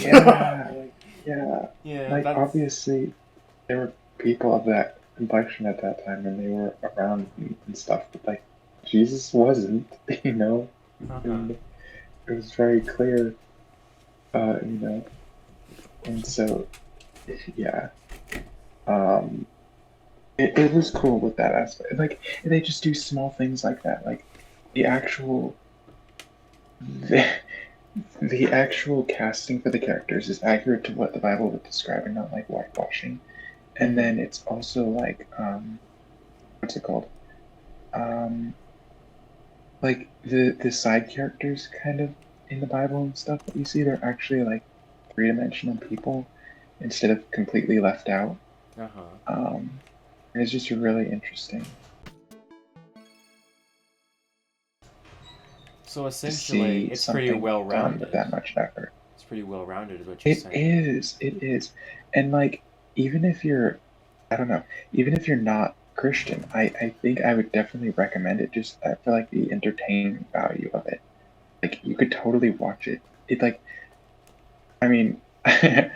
Yeah, like yeah, Yeah, like that's obviously there were people of that complexion at that time and they were around and stuff, but like Jesus wasn't, you know, uh-huh. and it was very clear, you know, and so yeah, um, it was cool with that aspect. Like they just do small things like that, like the actual the, the actual casting for the characters is accurate to what the Bible would describe and not like whitewashing. And Mm-hmm. then it's also like what's it called? Um like the side characters kind of in the Bible and stuff that you see, they're actually like three-dimensional people instead of completely left out. Uh-huh. Um and it's just really interesting So to essentially, see it's pretty something done with well-rounded. that much effort. It's pretty well-rounded is what you're saying. It is. And like even if you're I don't know, even if you're not Christian, I think I would definitely recommend it just for like the entertainment value of it. Like you could totally watch it. It like I mean I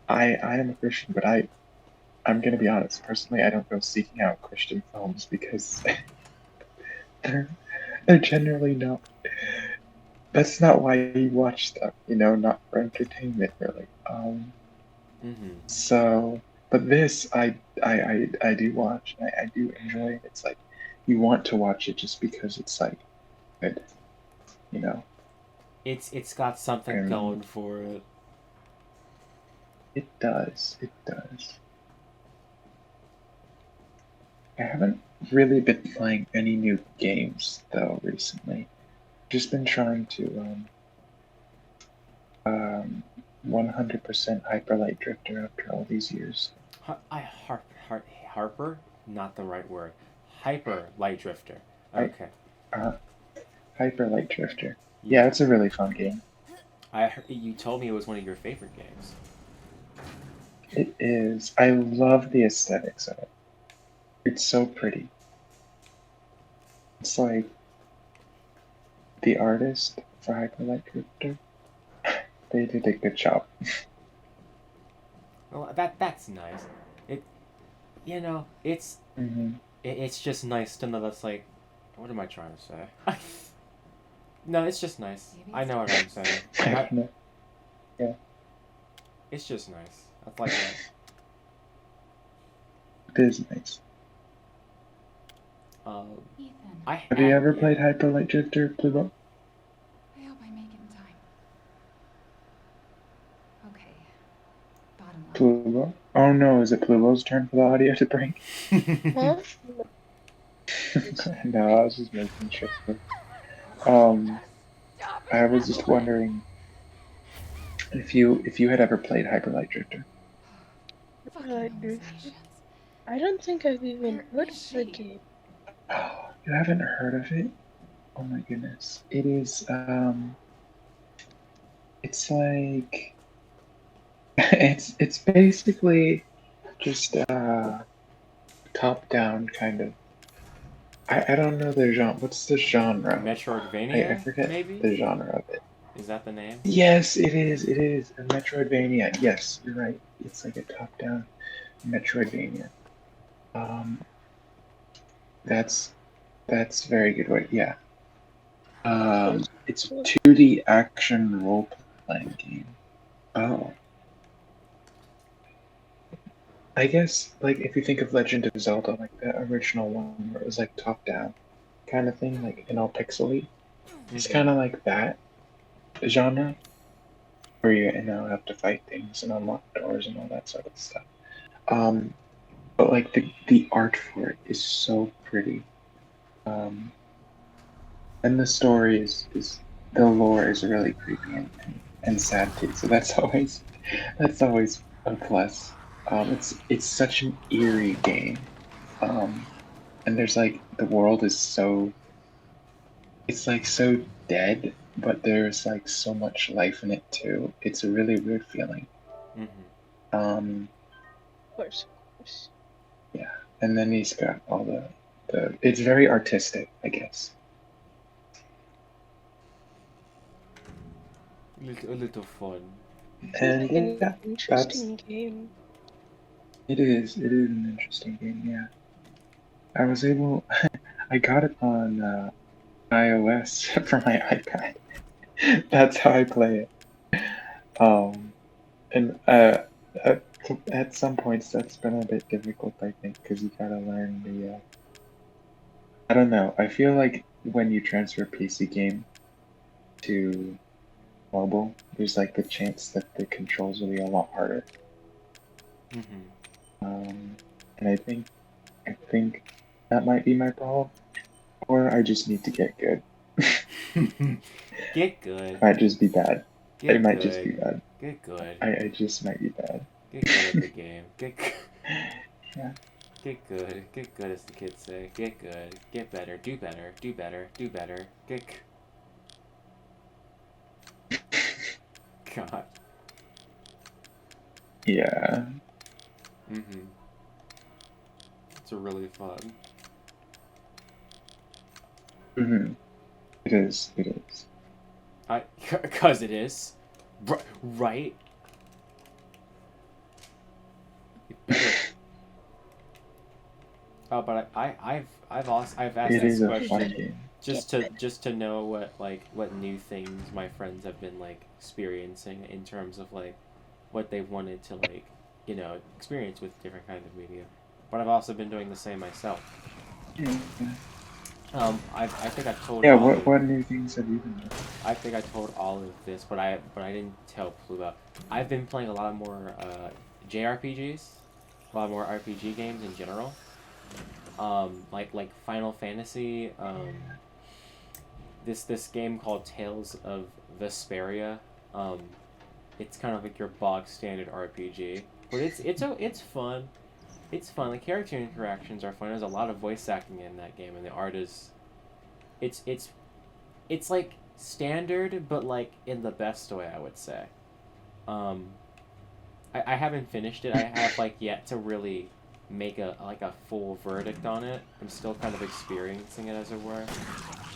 am a Christian, but I'm gonna be honest, personally I don't go seeking out Christian films because they're they're generally not that's not why you watch stuff, you know, not for entertainment really. Mm-hmm. So, but this I do watch. I do enjoy it. It's like you want to watch it just because it's like good, you know. It's got something And going for it. it does. It does. I haven't really been playing any new games though recently. Just been trying to 100% Hyperlight Drifter after all these years. Harper, not the right word. Hyper light drifter. I Okay. uh, Hyperlight Drifter. Yeah, Yeah. it's a really fun game. You told me it was one of your favorite games. It is. I love the aesthetics of it. It's so pretty. It's like the artist for Hyperlight Drifter. They did a good job. Well, that's nice. It it's Hmm. it's just nice to know that's like, what am I trying to say? No, it's just nice. I know what I'm saying. I I don't know. Yeah, It's just nice. That's like that. it is nice. Um, Ethan, Have you ever yeah. played Hyperlight Drifter, Plubo? I hope I make it in time. Okay, bottom line. Plubo? Oh no, is it Plubo's turn for the audio to break? Huh? No, I was just making sure. Um, Stop I it, was just Evelyn! wondering if you had ever played Hyperlight Drifter. Fucking Drifter? hallucinations. I don't think I've even Where heard is of the she? game. Oh, you haven't heard of it? Oh my goodness. It is it's like it's basically just top down kind of. I don't know the genre. What's the genre? I Metroidvania, forget maybe? the genre of it. Is that the name? Yes, it is. It is a Metroidvania. Yes, you're right. It's like a top down Metroidvania. Um, that's that's very good way. Yeah. It's a 2D action role playing game. Oh, I guess like if you think of Legend of Zelda, like the original one where it was like top down kind of thing, like in all pixely. It's Mm-hmm. kind of like that genre where you have to fight things and unlock doors and all that sort of stuff. Um, but like the art for it is so pretty. Um, and the story is the lore is really creepy and sad too. So that's always a plus. It's such an eerie game. And there's like the world is so it's like so dead, but there's like so much life in it too. It's a really weird feeling. Mm-hmm. Um, Of course, of course. yeah. And then he's got all the it's very artistic, I guess. A little fun. Seems And like an yeah, interesting game. it is an interesting game. Yeah, I was able, I got it on iOS for my iPad. That's how I play it. Um, and at, at some points that's been a bit difficult, I think, because you gotta learn the. I don't know. I feel like when you transfer a PC game to mobile, there's like the chance that the controls will be a lot harder. Mm-hmm. And I think that might be my problem, or I just need to get good. Get good. Might just be bad. It Get might just be good. bad. Get good. I just might be bad. Get good at the game. Yeah. Get good. Get good, as the kids say. Get good. Get better. Do better. Do better. Do better. God. Yeah. Mm-hmm. It's really fun. Hmm. It is. It is. Cause it is. Right? You better. Oh, but I've asked It this is a fun question game. just to know what new things my friends have been like experiencing in terms of like what they wanted to like experience with different kinds of media. But I've also been doing the same myself. Yeah. I think I've told Yeah. Olive. What new things have you been doing? I think I told Olive this, but I didn't tell Pluba. I've been playing a lot more JRPGs, a lot more RPG games in general. Like Final Fantasy. This game called Tales of Vesperia. Um, it's kind of like your bog standard RPG, but it's fun. It's fun. The character interactions are fun. There's a lot of voice acting in that game, and the art is, it's it's it's like standard, but like in the best way, I would say. Um, I haven't finished it. I have like yet to really make a full verdict on it. I'm still kind of experiencing it, as it were.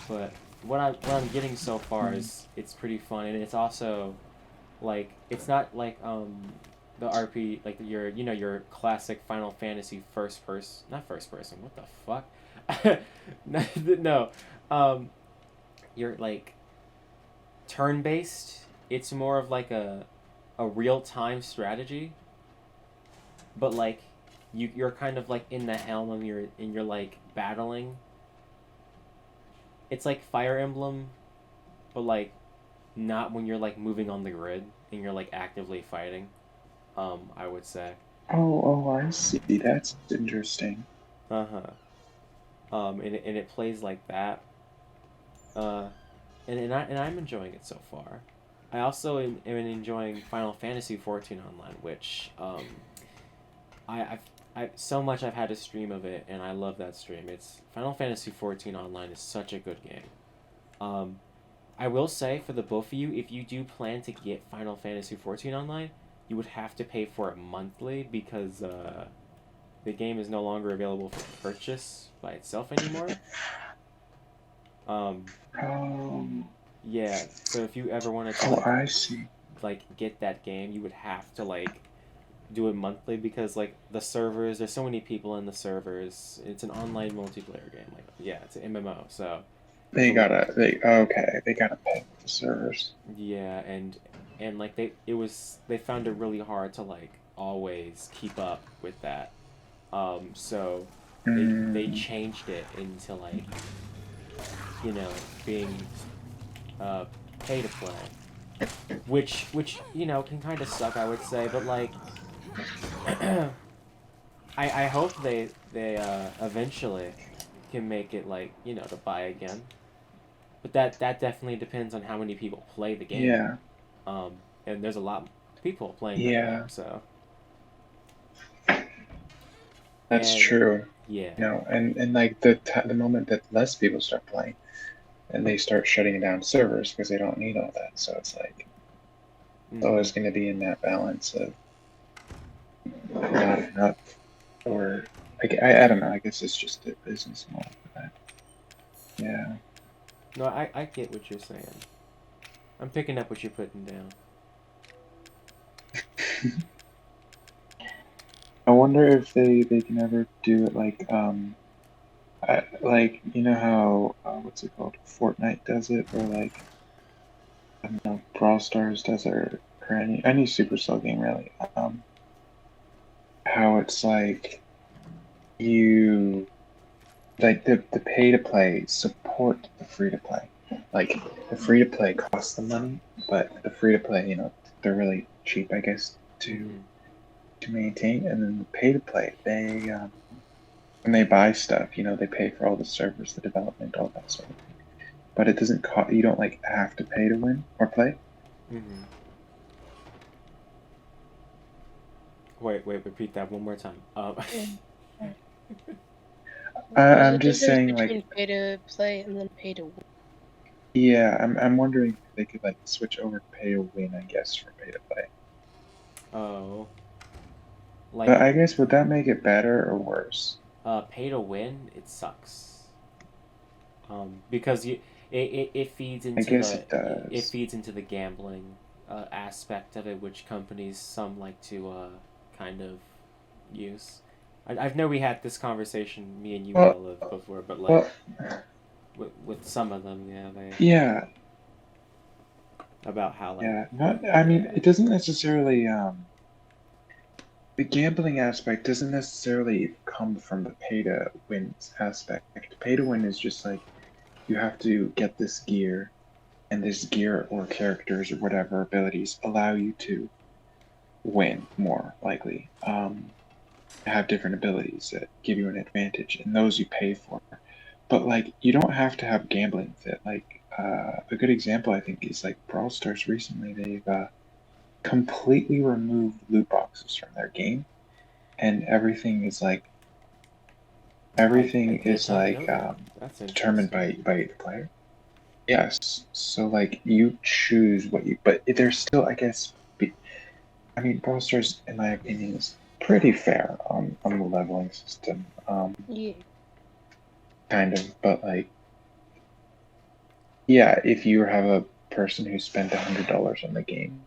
But what I'm getting so far is it's pretty fun, and it's also like it's not like the RP like your classic Final Fantasy first person. What the fuck? No, you're like turn based. It's more of like a real time strategy, but like you're kind of like in the helm and you're like battling. It's like Fire Emblem, but like not when you're like moving on the grid and you're like actively fighting. I would say. Oh, I see. That's interesting. Uh huh. And it plays like that. Uh, and I'm enjoying it so far. I also am enjoying Final Fantasy 14 online, which I've so much I've had a stream of it, and I love that stream. It's Final Fantasy 14 online is such a good game. Um, I will say for the both of you, if you do plan to get Final Fantasy 14 online, you would have to pay for it monthly because the game is no longer available for purchase by itself anymore. Um, Um. yeah, so if you ever wanted to Oh, I see. like get that game, you would have to like do it monthly because like the servers, there's so many people in the servers. It's an online multiplayer game. Like yeah, it's an MMO. So They gotta. They gotta pay for the servers. yeah, and like they found it really hard to like always keep up with that. So they Mm, changed it into like being uh pay to play, which can kind of suck, I would say, but like I hope they eventually can make it like to buy again, but that definitely depends on how many people play the game. yeah. Um, and there's a lot of people playing that Yeah. game, so That's and true. yeah. And like the moment that less people start playing, and they start shutting down servers because they don't need all that. So it's like it's Mm-hmm. always going to be in that balance of not enough, or like I don't know. I guess it's just a business model for that. Yeah. No, I get what you're saying. I'm picking up what you're putting down. I wonder if they can ever do it like you know how what's it called? Fortnite does it, or like I don't know, Brawl Stars does it, or any Supercell game really. How it's like you like the pay to play support the free to play. Like the free to play costs the money, but the free to play, they're really cheap, I guess, Mm-hmm. to maintain. And then the pay to play, they when they buy stuff, they pay for all the servers, the development, all that sort of thing. But it doesn't cost. You don't like have to pay to win or play. Mm-hmm. Wait, repeat that one more time. There's I'm a just difference saying, between like, pay to play and then pay to win. yeah, I'm wondering if they could like switch over to pay to win, I guess, for pay to play. Oh, But like I guess would that make it better or worse? pay to win, it sucks. Because it feeds I into guess the it does. gambling aspect of it, which companies some like to kind of use. I know we had this conversation, me and you, Well, Olive, before, but like well, with some of them, yeah, they yeah, about how like yeah. Not. I mean, yeah. it doesn't necessarily. The gambling aspect doesn't necessarily come from the pay to win aspect. Pay to win is just like you have to get this gear, and this gear or characters or whatever abilities allow you to win more likely. Have different abilities that give you an advantage, and those you pay for. But like, you don't have to have gambling with it. Like, a good example I think is like Brawl Stars. Recently, they've completely removed loot boxes from their game, and I everything did is not like know that. That's determined interesting. by the player. Yes, so like you choose what you, but there's still, I guess, I mean, Brawl Stars, in my opinion, is pretty fair on the leveling system, Yeah. kind of. But like, yeah, if you have a person who spent $100 on the game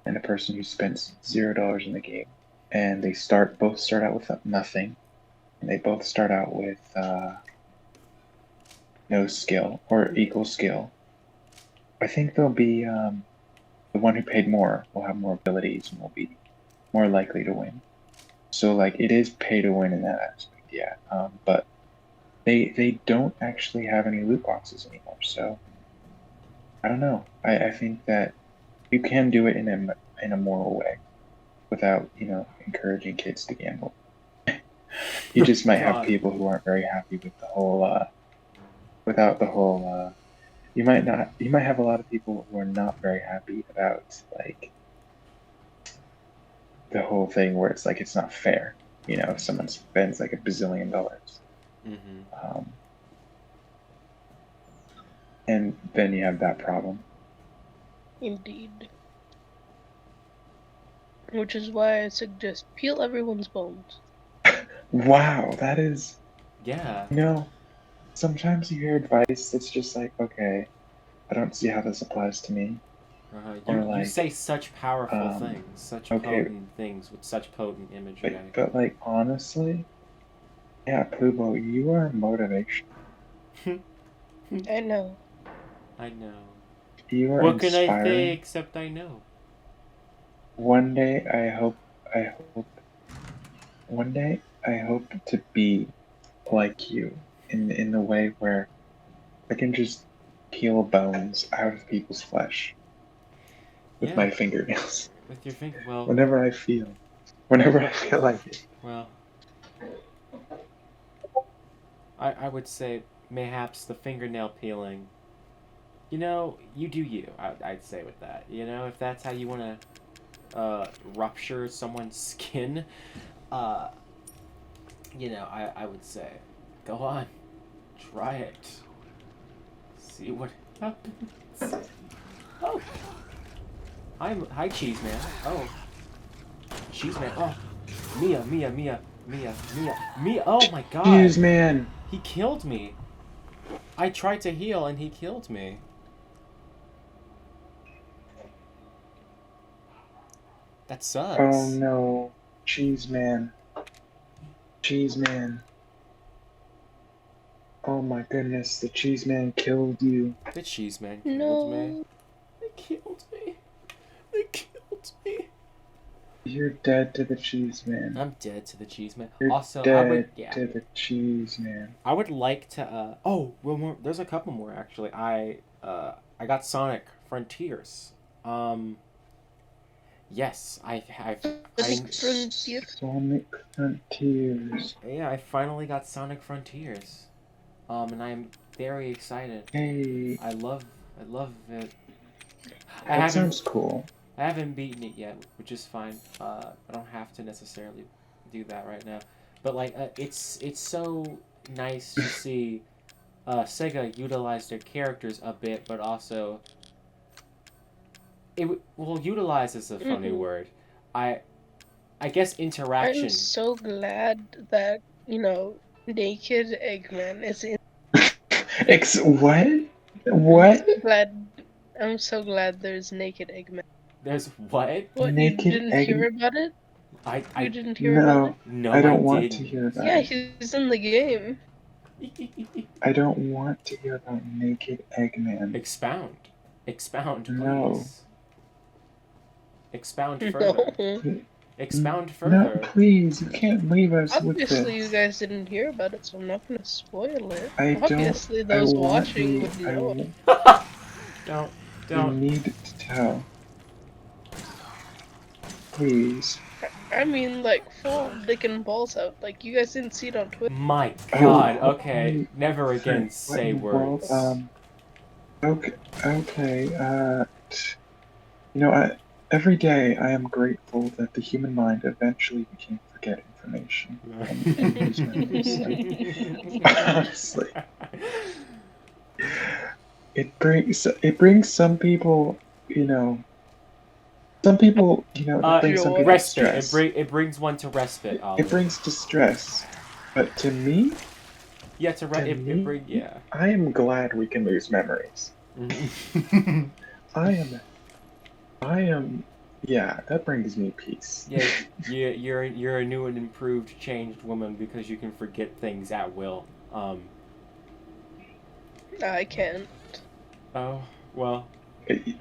and a person who spends $0 in the game, and they both start out with nothing, and they both start out with no skill or equal skill, I think they'll be the one who paid more will have more abilities and will be more likely to win. So like it is pay to win in that aspect, yeah. But they don't actually have any loot boxes anymore. So I don't know. I think that you can do it in a moral way without encouraging kids to gamble. You just might have God. people who aren't very happy with the whole without the whole. You might not. You might have a lot of people who are not very happy about like the whole thing where it's like it's not fair. If someone spends like $1 bazillion. Mm-hmm. And then you have that problem. Indeed. Which is why I suggest peel everyone's bones. Wow, that is, Yeah. sometimes you hear advice that's just like, okay, I don't see how this applies to me. Or You like, say such powerful um, things, such okay, potent things with such potent but, imagery. but like, honestly, yeah, Plubo, you are motivation. I know. I know. You are What can I say inspiring. except I know? One day, one day, I hope to be like you in the way where I can just peel bones out of people's flesh with Yeah, my fingernails with your finger. Well, whenever I feel, whenever I feel like it. well, I would say mayhaps the fingernail peeling. You do you. I'd say with that. If that's how you want to rupture someone's skin, uh, I would say, go on, try it. See what happens. Oh, hi, Cheese Man. Oh, Cheese Man. Oh, Mia. Oh my Fuse God, man. he killed me. I tried to heal and he killed me. That sucks. Oh no. Cheese man. Cheese man. Oh my goodness, the cheese man killed you. The cheese man killed me. No. They killed me. They killed me. You're dead to the cheese man. I'm dead to the cheese man. You're Also, dead to the cheese man. I would like to. Oh, well, more. There's a couple more actually. I got Sonic Frontiers. Yes, Frontier. Sonic Frontiers. yeah, I finally got Sonic Frontiers. And I'm very excited. Hey, I love it. that sounds cool. I haven't beaten it yet, which is fine. I don't have to necessarily do that right now. But like, it's so nice to see Sega utilize their characters a bit, but also utilize is a funny word. I guess interaction. I'm so glad that, Naked Eggman is in. What? What? I'm so glad there's Naked Eggman. There's what? What, Naked you didn't hear about it? I You didn't hear about it? no, I don't I want didn't. to hear about Yeah, it. he's in the game. I don't want to hear about Naked Eggman. Expound, please. No. Expound further. No. Expound No, further. please, you can't leave us with Obviously, you this. guys didn't hear about it, so I'm not gonna spoil it. I Obviously, don't. I those want watching you. would know. Don't. You need to tell. Please. I mean, like, full dick and balls out. Like, you guys didn't see it on Twitter. My God. Oh, Okay. Never again say what in the world? words. Okay. Every day I am grateful that the human mind eventually became forget information. And use memories. Honestly, it brings some people, Some people, it brings some people respite. stress. It brings one to respite. Olive. It brings distress. But to me, Yeah, yeah. I am glad we can lose memories. I am. Yeah, that brings me peace. Yeah, you're a new and improved, changed woman because you can forget things at will. I can't. Oh well.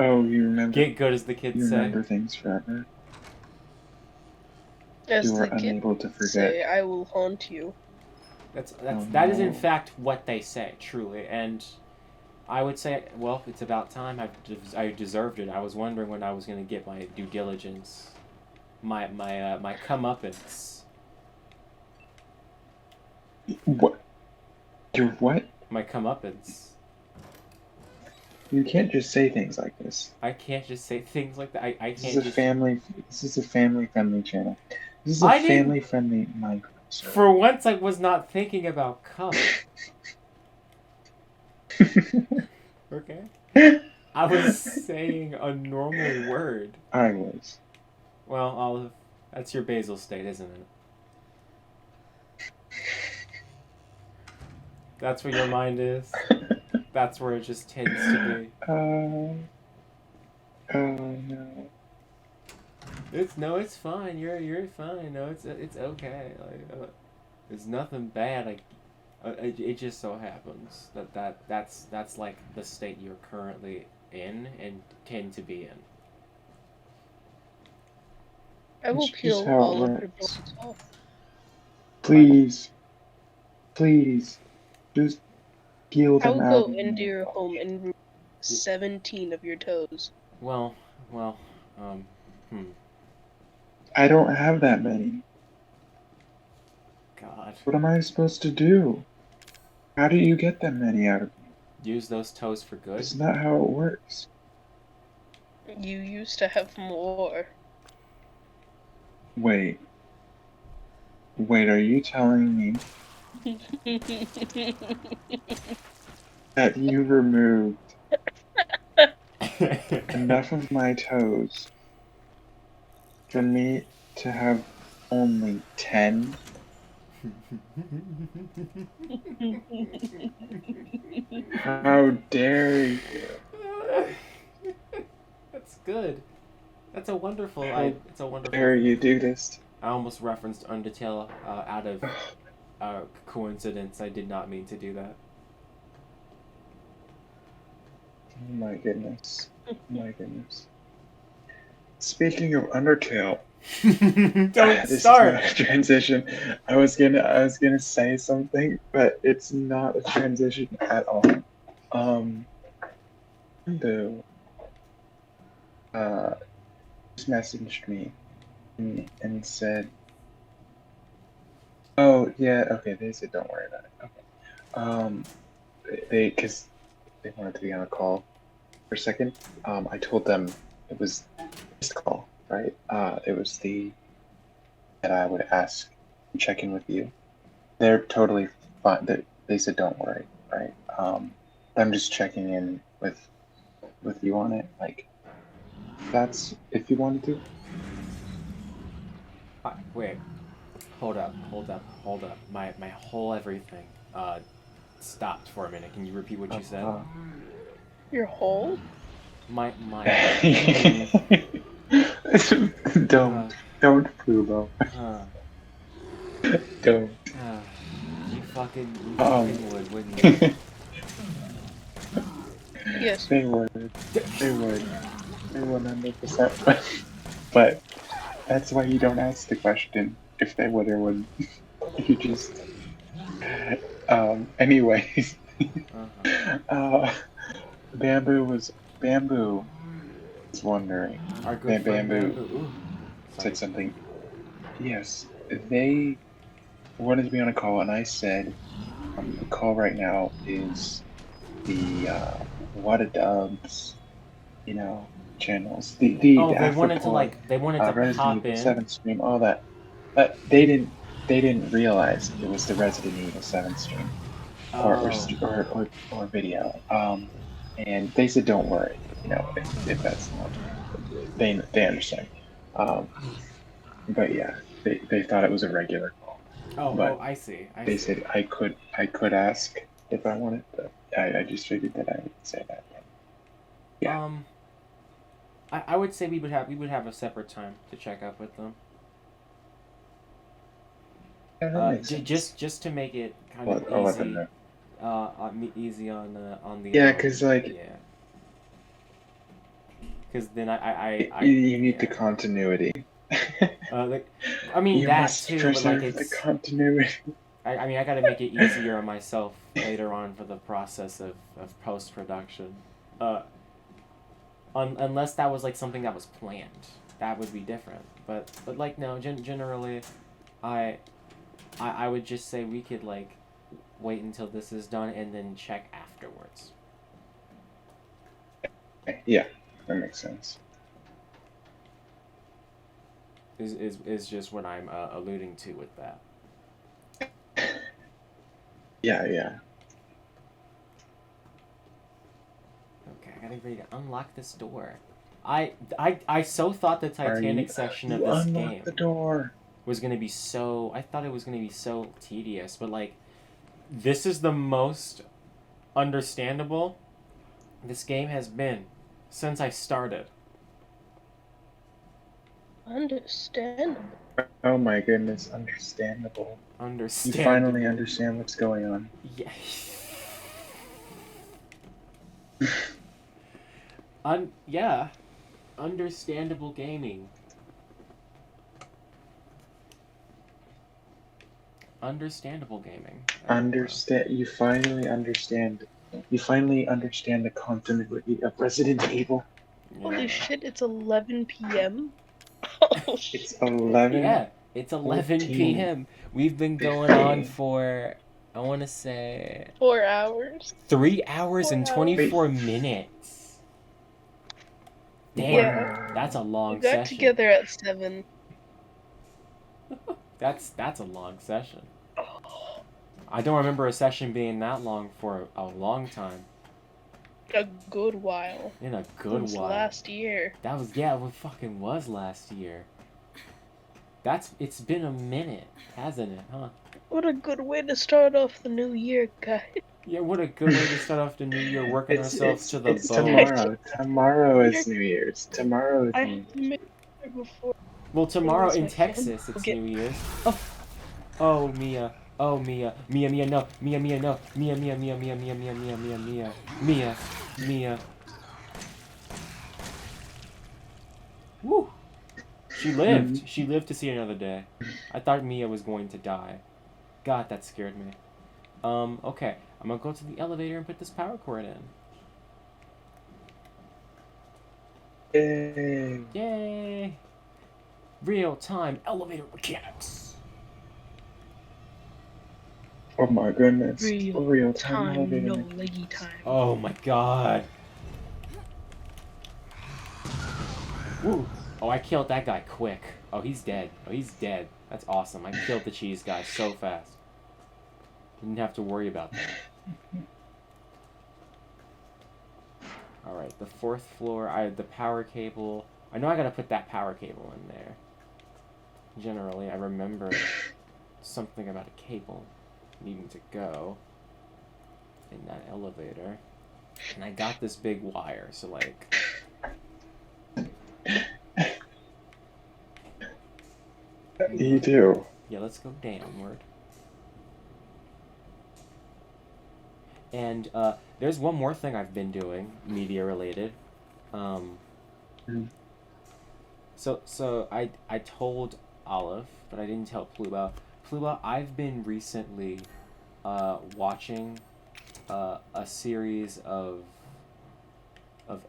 Oh, you remember? Get good, as the kids You say. remember things forever. As You are the kids unable to forget. say, I will haunt you. That is in no. fact what they say, truly, and I would say, well, it's about time. I deserved it. I was wondering when I was going to get my due diligence, my comeuppance. What? Your what? My comeuppance. You can't just say things like this. I can't just say things like that. I can't. This is a family-friendly channel. This is a family-friendly Minecraft. For once, I was not thinking about cum. Okay. I was saying a normal word. I was. Well, Olive, that's your basal state, isn't it? That's where your mind is. That's where it just tends to be. Oh no. It's fine. You're fine. No, it's okay. Like, there's nothing bad. It just so happens that's like the state you're currently in and tend to be in. I will It's just peel how it all of your works. bones off. Please, just peel I them will out. go into your home and remove 17 of your toes. Well, I don't have that many. God. What am I supposed to do? How do you get that many out of me? Use those toes for good. Isn't that how it works? You used to have more. Wait, are you telling me that you removed enough of my toes for me to have only 10? How dare you? That's good. That's a wonderful. How It's a wonderful. dare you do this? I almost referenced Undertale out of coincidence. I did not mean to do that. Oh my goodness. Oh my goodness. Speaking of Undertale, Don't this start. is not a transition. I was gonna say something, but it's not a transition at all. Boo, just messaged me and said, "Oh yeah, okay." They said, "Don't worry about it." Okay. Because they wanted to be on a call for a second. I told them it was this call, right? It was that I would ask and check in with you. They're totally fine. They said, "Don't worry," right? I'm just checking in with you on it. Like, that's if you wanted to. Wait. Hold up. My whole everything stopped for a minute. Can you repeat what you said? Your hole? My Don't, Plubo. Don't. you fucking would, wouldn't you? Yes. They would. They would. They 100%. But that's why you don't ask the question if they would or wouldn't. You just. Anyways. Bamboo was wondering. Our good friend Bamboo Ooh, said something. Yes, they wanted to be on a call, and I said, the call right now is the What a Dubs, channels. The they After wanted Pour, they wanted to Resident pop Evil in. 7 stream, all that. But they didn't realize it was the Resident Evil 7 stream or video. And they said, don't worry, if that's not, they understand. But yeah, they thought it was a regular call. But I see. they said I could ask if I wanted, but I just figured that I would say that. Yeah. I would say we would have a separate time to check up with them. Yeah, that makes sense. Just to make it kind Well, of I'll let them easy. know. Easy on the. Yeah, because yeah. Because then you need the continuity. I mean you that must too, preserve but like the continuity. I mean I gotta make it easier on myself later on for the process of post production. Unless that was like something that was planned, that would be different. But like no, generally, I would just say we could like wait until this is done and then check afterwards. Yeah, that makes sense. Is just what I'm alluding to with that. Yeah. Okay, I gotta ready to unlock this door. I so thought the Titanic section of this game the door. was gonna be so. I thought it was gonna be so tedious, but like, this is the most understandable this game has been since I started. Understandable. Oh my goodness, understandable. Understandable. You finally understand what's going on. Yeah. Yeah. Understandable gaming. Understandable gaming. You finally understand. You finally understand the continuity of Resident Evil. Yeah. Holy shit! It's 11 p.m. Oh shit! It's 11. Yeah, it's 11 p.m. We've been going on for, I want to say, 4 hours. 3 hours and 24 minutes. Damn, Yeah. that's a long We got session. together at 7. That's a long session. I don't remember a session being that long for a long time. A good while. In a good Since while. last year. That was, yeah, it fucking was last year. It's been a minute, hasn't it, huh? What a good way to start off the new year, guys. Yeah, what a good way to start off the new year, working ourselves to the It's bone. tomorrow. Tomorrow is New Year's. Tomorrow is I New have to Year's. make sure before. Well, tomorrow Anyways, in my phone Texas, will it's get. New Year's. Oh, Mia. Oh, Mia. Mia, no. Mia, no. Mia. Mia. Woo! She lived. She lived to see another day. I thought Mia was going to die. God, that scared me. Okay. I'm gonna go to the elevator and put this power cord in. Yay! Yay! Real-time elevator mechanics. Oh my goodness. Real Real time time, elevator. no leggy time. Oh my god. Woo. Oh, I killed that guy quick. Oh, he's dead. Oh, he's dead. That's awesome. I killed the cheese guy so fast. Didn't have to worry about that. Alright, the 4th floor. I have the power cable. I know I gotta put that power cable in there. Generally, I remember something about a cable needing to go in that elevator. And I got this big wire, so like... You do. Yeah, let's go downward. And there's one more thing I've been doing, media related. So I told Olive, but I didn't tell Plubo. Plubo, I've been recently watching a series of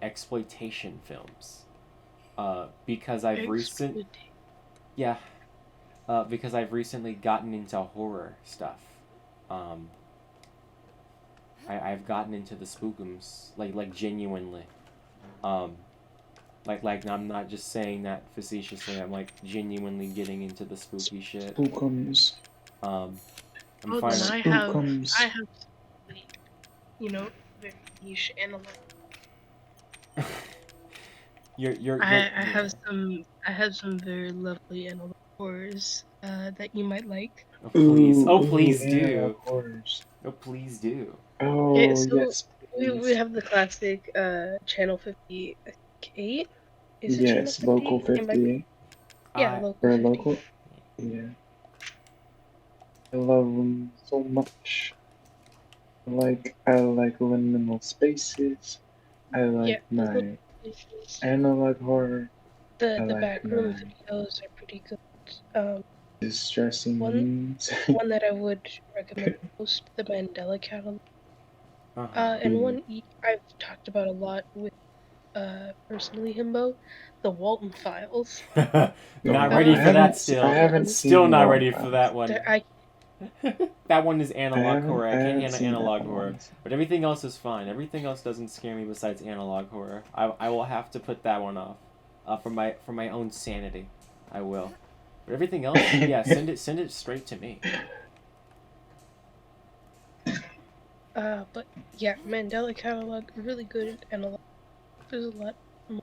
exploitation films. Because I've because I've recently gotten into horror stuff. I've gotten into the spookums, like genuinely. Like I'm not just saying that facetiously. I'm like genuinely getting into the spooky shit. Spookums. I'm Then finally. I have, very niche analog. I have some very lovely analog horrors that you might like. Oh please! Oh please yeah, do! horrors. Oh please do! Oh Okay, so yes. we have the classic channel 58. Is it Yes, channel 50? local 50. Yeah, local Or 50. local. Yeah. I love them so much. I like liminal spaces. I like my analog horror. The I like backroom my videos are pretty good. distressing memes. one that I would recommend most, the Mandela Catalog. And one I've talked about a lot with personally Himbo, the Walton Files. Not ready for that still. I haven't seen Still not Walton ready Files. for that one. That one is analog horror. I can't handle analog horror. But everything else is fine. Everything else doesn't scare me besides analog horror. I will have to put that one off. For my own sanity. I will. But everything else, yeah, send it straight to me. But yeah, Mandela Catalog, really good analog. There's a lot more.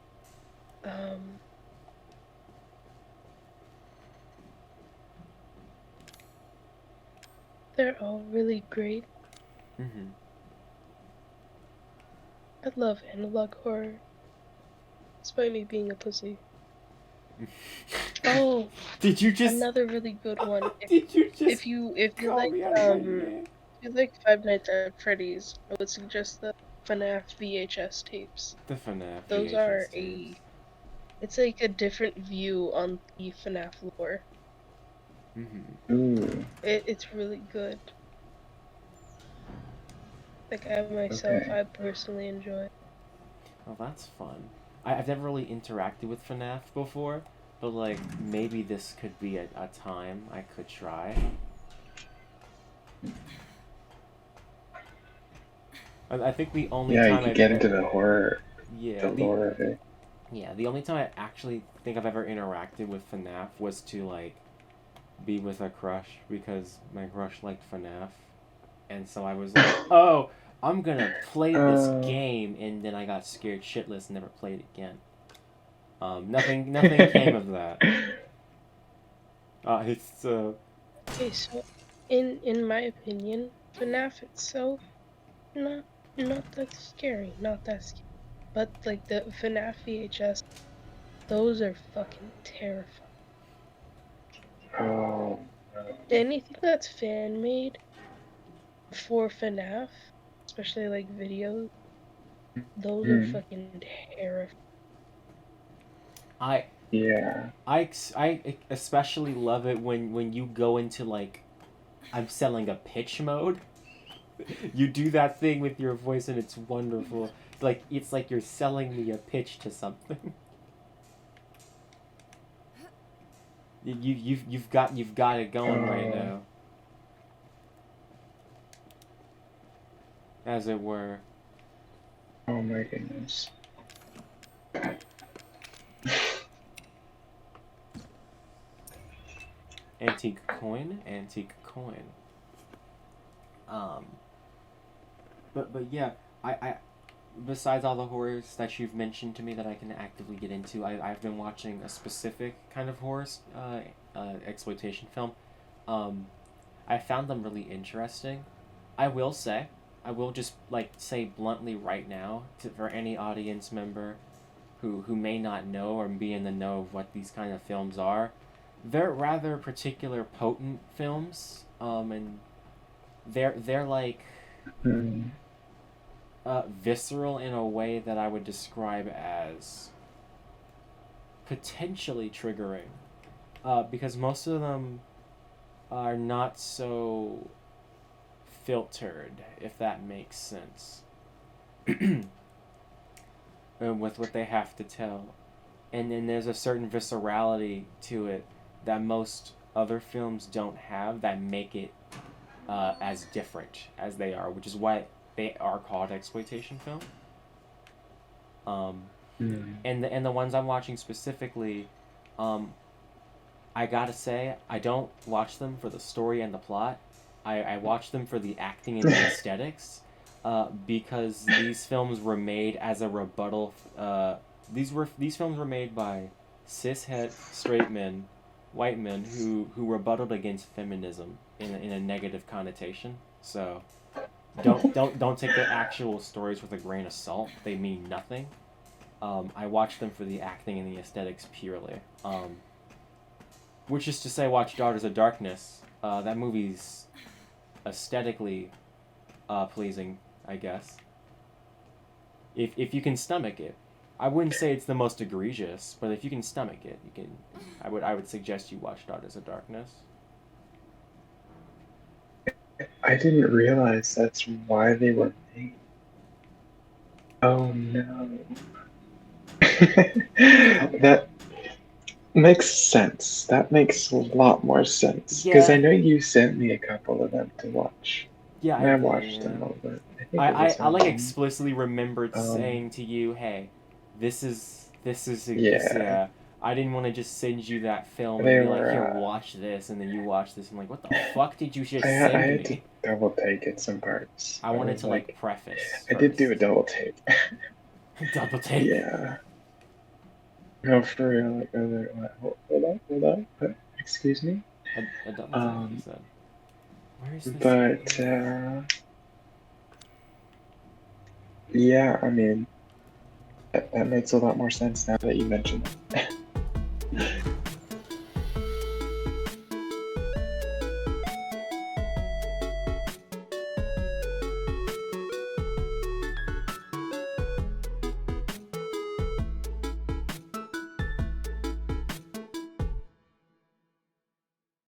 They're all really great. Mm-hmm. I love analog horror. Despite me being a pussy. Oh, did you just another really good one? Did you just if you like Five Nights at Freddy's, I would suggest the FNAF VHS tapes. The FNAF Those VHS are tapes. It's like a different view on the FNAF lore. Mm-hmm. It's really good. Like I myself, I personally enjoy. Oh, that's fun. I've never really interacted with FNAF before, but like maybe this could be a time I could try. I think the only time you could get into the horror. Yeah, the lore of it. Yeah, the only time I actually think I've ever interacted with FNAF was to like be with a crush because my crush liked FNAF, and so I was like, oh, I'm gonna play this game, and then I got scared shitless and never played it again. Nothing came of that. It's Okay, so in my opinion, FNAF itself not not that scary, not that scary. But like the FNAF VHS, those are fucking terrifying. Oh, no. Anything that's fan made for FNAF, especially like videos, those are Hmm. fucking terrifying. I Yeah. I especially love it when you go into like I'm selling a pitch mode. You do that thing with your voice and it's wonderful. It's like you're selling me a pitch to something. You've got it going right Oh, now, as it were. oh my goodness. Antique coin, antique coin. Um, but yeah, I besides all the horrors that you've mentioned to me that I can actively get into, I've been watching a specific kind of horror exploitation film. Um, I found them really interesting. I will say, I will just like say bluntly right now for any audience member who may not know or be in the know of what these kind of films are. They're rather particular potent films, and they're like Hmm. visceral in a way that I would describe as potentially triggering, because most of them are not so filtered, if that makes sense, with what they have to tell. And then there's a certain viscerality to it that most other films don't have that make it as different as they are, which is why they are called exploitation film. Um, Hmm. and the ones I'm watching specifically, um, I gotta say I don't watch them for the story and the plot. I watch them for the acting and the aesthetics, because these films were made as a rebuttal. These films were made by cishet straight men, white men who rebutted against feminism in a negative connotation. So don't take the actual stories with a grain of salt. They mean nothing. I watch them for the acting and the aesthetics purely. Which is to say, watch Daughters of Darkness. That movie's aesthetically pleasing, I guess. If you can stomach it, I wouldn't say it's the most egregious, but if you can stomach it, you can. I would suggest you watch Daughters of Darkness. I didn't realize that's why they were made. Oh no. That makes sense. That makes a lot more sense. Because I Yeah, know you sent me a couple of them to watch. yeah, And I watched them all, but I think it was I like on. explicitly remembered Um, saying to you, "Hey, this yeah, yeah." I didn't want to just send you that film and they be like, were. "Here, watch this," and then you watch this. I'm like, "What the fuck did you I, just I send had to me?" double take it some parts. I I wanted was to like like, preface I did do a first. double take. Double take. Yeah. No, for real. Like, I was like, what? Hold on, hold on. What? Excuse me. A double take. He Um, said. Where is this but game? yeah, I mean, that makes a lot more sense now that you mentioned it.